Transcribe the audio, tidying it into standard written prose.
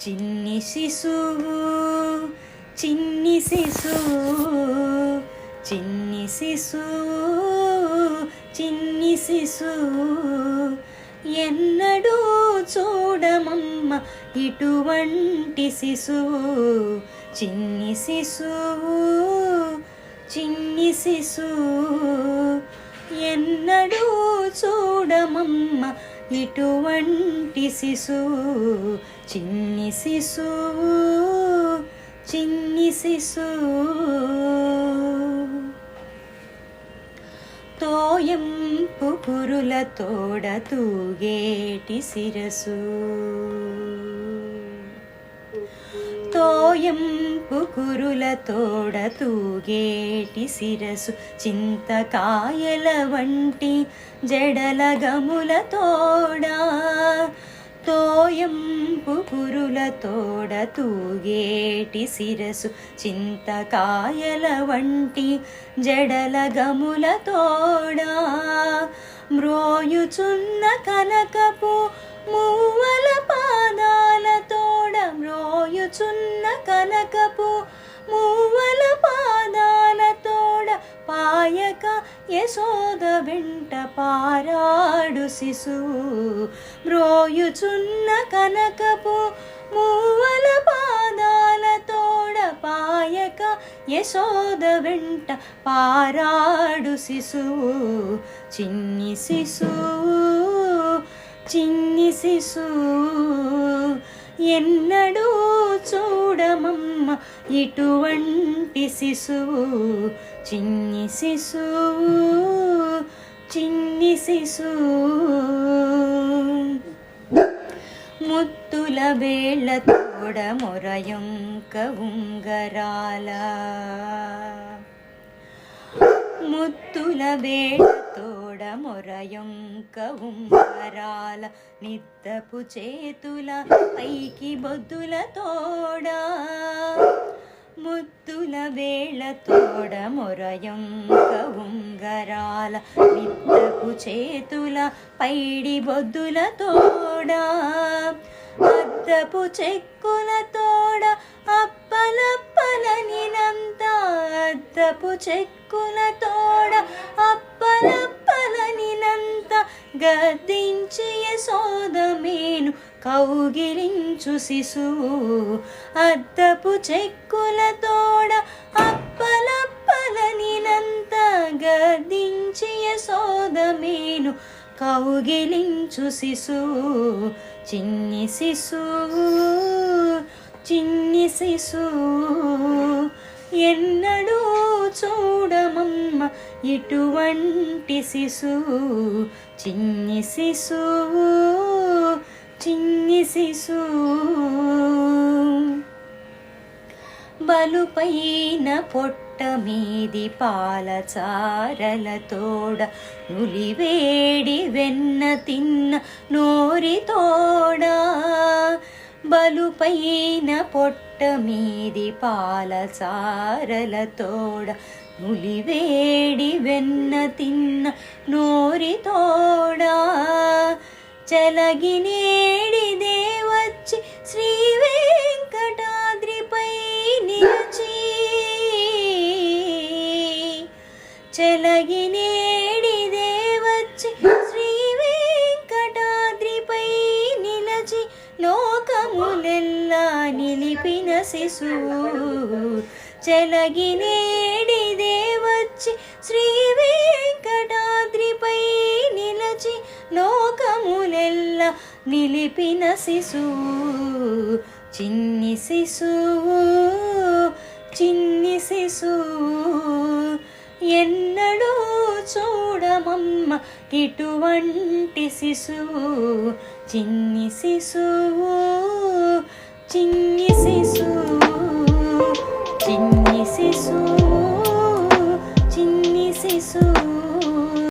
చిన్ని శిశువు చిన్ని శిశువు చిన్ని శిశువు చిన్ని శిశువు ఎన్నడూ చూడమమ్మ ఇటువంటి శిశువు చిన్ని శిశువు చిన్ని శిశువు ఎన్నడూ చూడమమ్మ ఇటువంటి శిశువు చిన్ని శిశువు చిన్ని శిశువు తోయంపు కురుల తోడ తూగేటి శిరసు తోయంపు కురుల తోడ తూగేటి శిరసు చింతకాయల వంటి జడల గముల తోడా తోయంపు కురుల తోడ తూగేటి శిరసు చింతకాయల వంటి జడల గముల తోడా మ్రోయుచున్న కనకపు మూవల పాదాల తోడ మ్రోయుచున్న కనకపు మూవల పాదాల తోడ పాయక యశోద వెంట పారాడు శిశువు మ్రోయుచున్న కనకపు మూవల పాదాల తోడ పాయక యశోద వెంట పారాడు శిశువు చిన్ని శిశువు చిన్ని శిశువు ఎన్నడూ చూడమమ్మ ఇటువంటి శిశువు చిన్ని శిశువు చిన్ని శిశువు ముత్తుల వేళ్ళ తోడ మొరయొంక ఉంగరాల ముత్తుల వేళ్ళ తోడ మొరయొంక ఉంగరాల నిద్దపు చేతుల పైకి బొద్దుల తోడా ముత్తుల వేళ తోడ మొరయొంక ఉంగరాల నిద్దపు చేతుల పైడి బొద్దుల తోడా అద్దపు చెక్కుల తోడ అప్పలప్పలనినంత అద్దపు చెక్కుల తోడ అప్పలప్పలనినంత గద్దించి యశోద మేను కౌగిలించు శిశువు అద్దపు చెక్కుల తోడ అప్పలప్పలనినంత గద్దించి యశోద మేను కౌగిలించు శిశువు చిన్ని శిశువు చిన్ని శిశువు ఎన్నడూ చూడమమ్మ ఇటువంటి శిశువు చిన్ని శిశువు చిన్ని శిశువు బలుపైన పొట్ట మీది పాలచారల తోడ నులివేడి వెన్న తిన్న నోరి తోడా బలుపైన పొట్ట మీది పాలచారల తోడ నులివేడి వెన్న తిన్న నోరి తోడా చలగినేడిదే వచ్చి శ్రీ వెంకటాద్రిపై నిలిచి చలగినేడిదే వచ్చి శ్రీ వెంకటాద్రిపై నిలచి లోకములెల్లా నిలిపిన శిశువు చలగినేడిదే వచ్చి శ్రీ వెంకటాద్రిపై నిలచి లోకములెల్లా నిలిపిన శిశువు చిన్ని శిశువు చిన్ని శిశువు ఎన్నడూ చూడమమ్మ ఇటువంటి శిశువు చిన్ని శిశువు చిన్ని శిశువు చిన్ని శిశువు చిన్ని శిశువు